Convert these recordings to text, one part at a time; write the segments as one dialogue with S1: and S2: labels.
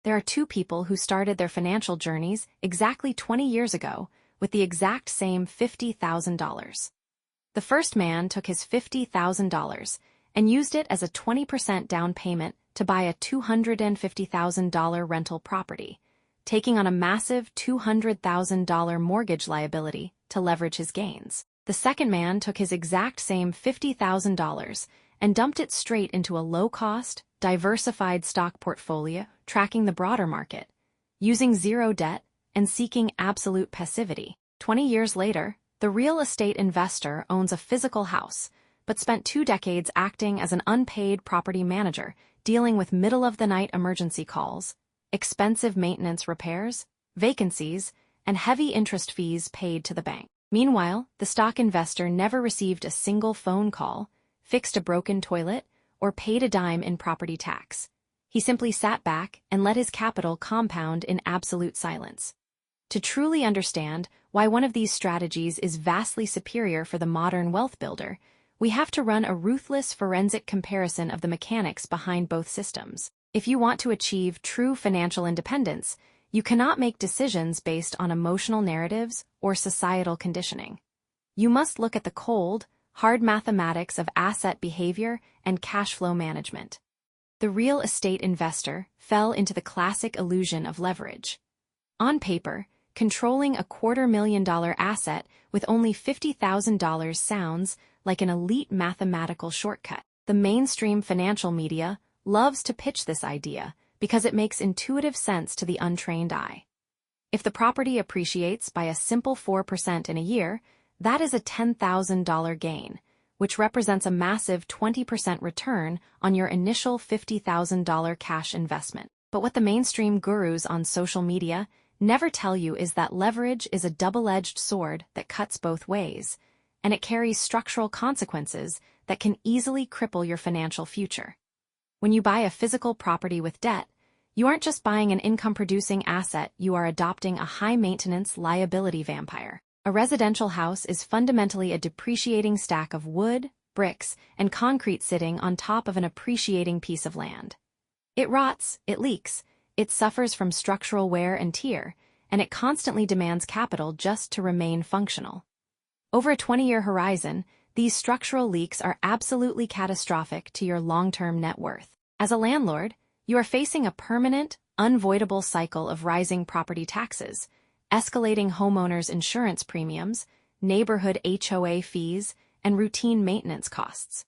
S1: There are two people who started their financial journeys exactly 20 years ago with the exact same $50,000. The first man took his $50,000 and used it as a 20% down payment to buy a $250,000 rental property, taking on a massive $200,000 mortgage liability to leverage his gains. The second man took his exact same $50,000 and dumped it straight into a low-cost, diversified stock portfolio, tracking the broader market, using zero debt and seeking absolute passivity. 20 years later, the real estate investor owns a physical house, but spent 2 decades acting as an unpaid property manager, dealing with middle-of-the-night emergency calls, expensive maintenance repairs, vacancies, and heavy interest fees paid to the bank. Meanwhile, the stock investor never received a single phone call, fixed a broken toilet, or paid a dime in property tax. He simply sat back and let his capital compound in absolute silence. To truly understand why one of these strategies is vastly superior for the modern wealth builder, we have to run a ruthless forensic comparison of the mechanics behind both systems. If you want to achieve true financial independence, you cannot make decisions based on emotional narratives or societal conditioning. You must look at the cold, hard mathematics of asset behavior and cash flow management. The real estate investor fell into the classic illusion of leverage. On paper, controlling a $250,000 asset with only $50,000 sounds like an elite mathematical shortcut. The mainstream financial media loves to pitch this idea because it makes intuitive sense to the untrained eye. If the property appreciates by a simple 4% in a year, that is a $10,000 gain, which represents a massive 20% return on your initial $50,000 cash investment. But what the mainstream gurus on social media never tell you is that leverage is a double-edged sword that cuts both ways, and it carries structural consequences that can easily cripple your financial future. When you buy a physical property with debt, you aren't just buying an income-producing asset, you are adopting a high-maintenance liability vampire. A residential house is fundamentally a depreciating stack of wood, bricks, and concrete sitting on top of an appreciating piece of land. It rots, it leaks, it suffers from structural wear and tear, and it constantly demands capital just to remain functional. Over a 20-year horizon, these structural leaks are absolutely catastrophic to your long-term net worth. As a landlord, you are facing a permanent, unavoidable cycle of rising property taxes, escalating homeowners' insurance premiums, neighborhood HOA fees, and routine maintenance costs.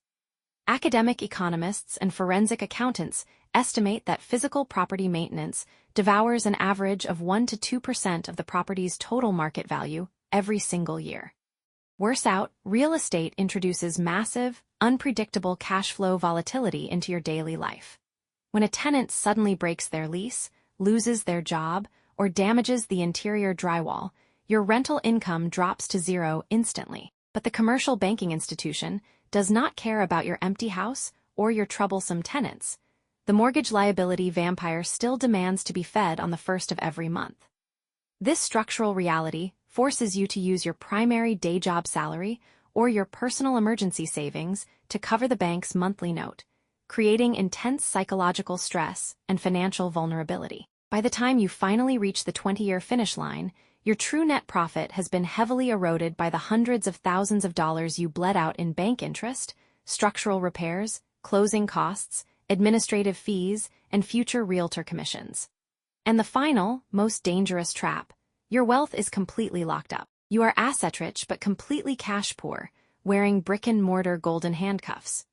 S1: Academic economists and forensic accountants estimate that physical property maintenance devours an average of 1 to 2% of the property's total market value every single year. Worse out, real estate introduces massive, unpredictable cash flow volatility into your daily life. When a tenant suddenly breaks their lease, loses their job, or damages the interior drywall, your rental income drops to zero instantly. But the commercial banking institution does not care about your empty house or your troublesome tenants. The mortgage liability vampire still demands to be fed on the first of every month. This structural reality forces you to use your primary day job salary or your personal emergency savings to cover the bank's monthly note, creating intense psychological stress and financial vulnerability. By the time you finally reach the 20-year finish line, your true net profit has been heavily eroded by the hundreds of thousands of dollars you bled out in bank interest, structural repairs, closing costs, administrative fees, and future realtor commissions. And the final, most dangerous trap: your wealth is completely locked up. You are asset-rich but completely cash-poor, wearing brick-and-mortar golden handcuffs.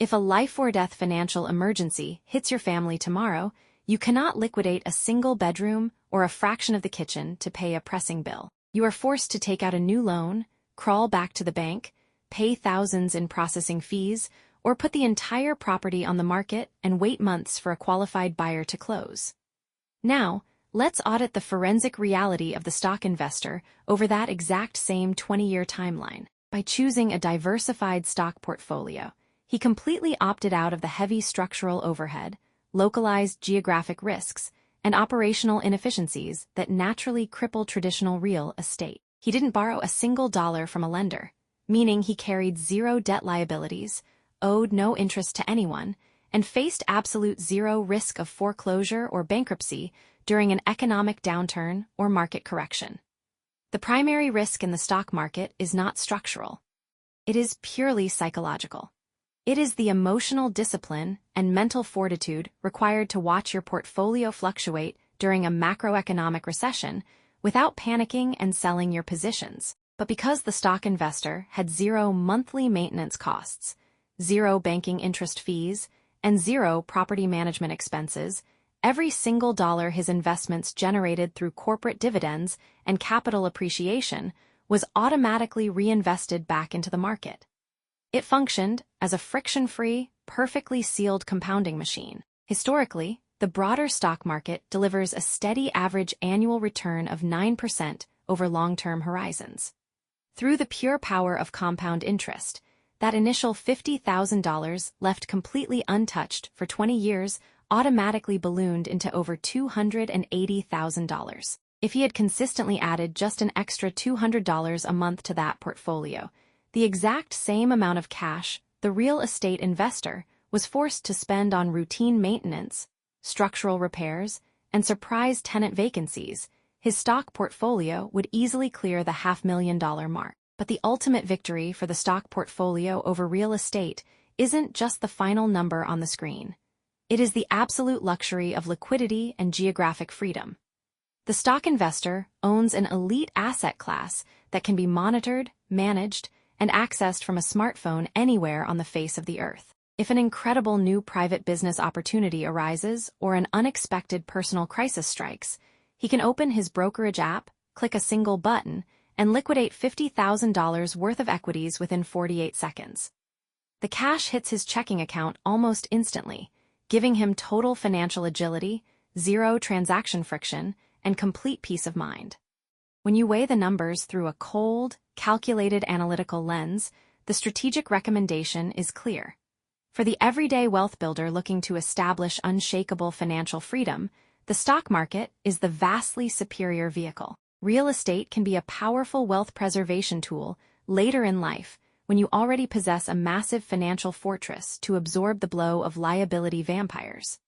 S1: If a life-or-death financial emergency hits your family tomorrow, you cannot liquidate a single bedroom or a fraction of the kitchen to pay a pressing bill. You are forced to take out a new loan, crawl back to the bank, pay thousands in processing fees, or put the entire property on the market and wait months for a qualified buyer to close. Now, let's audit the forensic reality of the stock investor over that exact same 20-year timeline. By choosing a diversified stock portfolio, he completely opted out of the heavy structural overhead, localized geographic risks, and operational inefficiencies that naturally cripple traditional real estate. He didn't borrow a single dollar from a lender, meaning he carried zero debt liabilities, owed no interest to anyone, and faced absolute zero risk of foreclosure or bankruptcy during an economic downturn or market correction. The primary risk in the stock market is not structural. It is purely psychological. It is the emotional discipline and mental fortitude required to watch your portfolio fluctuate during a macroeconomic recession without panicking and selling your positions. But because the stock investor had zero monthly maintenance costs, zero banking interest fees, and zero property management expenses, every single dollar his investments generated through corporate dividends and capital appreciation was automatically reinvested back into the market. It functioned as a friction-free, perfectly sealed compounding machine. Historically, the broader stock market delivers a steady average annual return of 9% over long-term horizons. Through the pure power of compound interest, that initial $50,000 left completely untouched for 20 years automatically ballooned into over $280,000. If he had consistently added just an extra $200 a month to that portfolio, the exact same amount of cash the real estate investor was forced to spend on routine maintenance, structural repairs, and surprise tenant vacancies, his stock portfolio would easily clear the $500,000 mark. But the ultimate victory for the stock portfolio over real estate isn't just the final number on the screen. It is the absolute luxury of liquidity and geographic freedom. The stock investor owns an elite asset class that can be monitored, managed, and accessed from a smartphone anywhere on the face of the earth. If an incredible new private business opportunity arises or an unexpected personal crisis strikes, he can open his brokerage app, click a single button, and liquidate $50,000 worth of equities within 48 seconds. The cash hits his checking account almost instantly, giving him total financial agility, zero transaction friction, and complete peace of mind. When you weigh the numbers through a cold, calculated analytical lens, the strategic recommendation is clear. For the everyday wealth builder looking to establish unshakable financial freedom, the stock market is the vastly superior vehicle. Real estate can be a powerful wealth preservation tool later in life when you already possess a massive financial fortress to absorb the blow of liability vampires.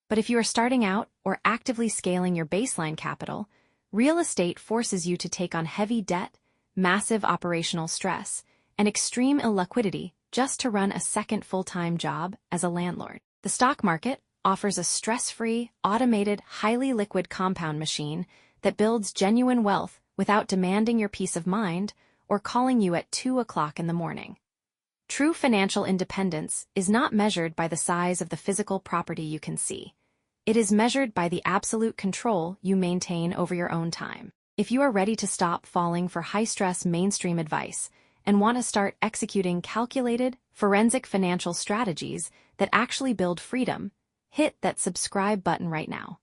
S1: But if you are starting out or actively scaling your baseline capital, real estate forces you to take on heavy debt, massive operational stress, and extreme illiquidity just to run a second full-time job as a landlord. The stock market offers a stress-free, automated, highly liquid compound machine that builds genuine wealth without demanding your peace of mind or calling you at 2 o'clock in the morning. True financial independence is not measured by the size of the physical property you can see. It is measured by the absolute control you maintain over your own time. If you are ready to stop falling for high-stress mainstream advice and want to start executing calculated, forensic financial strategies that actually build freedom, hit that subscribe button right now.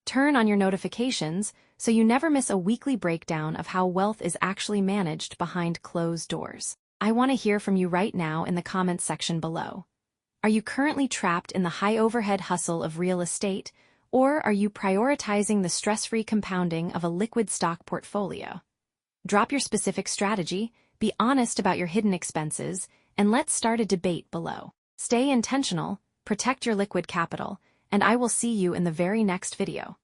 S1: Turn on your notifications so you never miss a weekly breakdown of how wealth is actually managed behind closed doors. I want to hear from you right now in the comments section below. Are you currently trapped in the high-overhead hustle of real estate, or are you prioritizing the stress-free compounding of a liquid stock portfolio? Drop your specific strategy, be honest about your hidden expenses, and let's start a debate below. Stay intentional, protect your liquid capital, and I will see you in the very next video.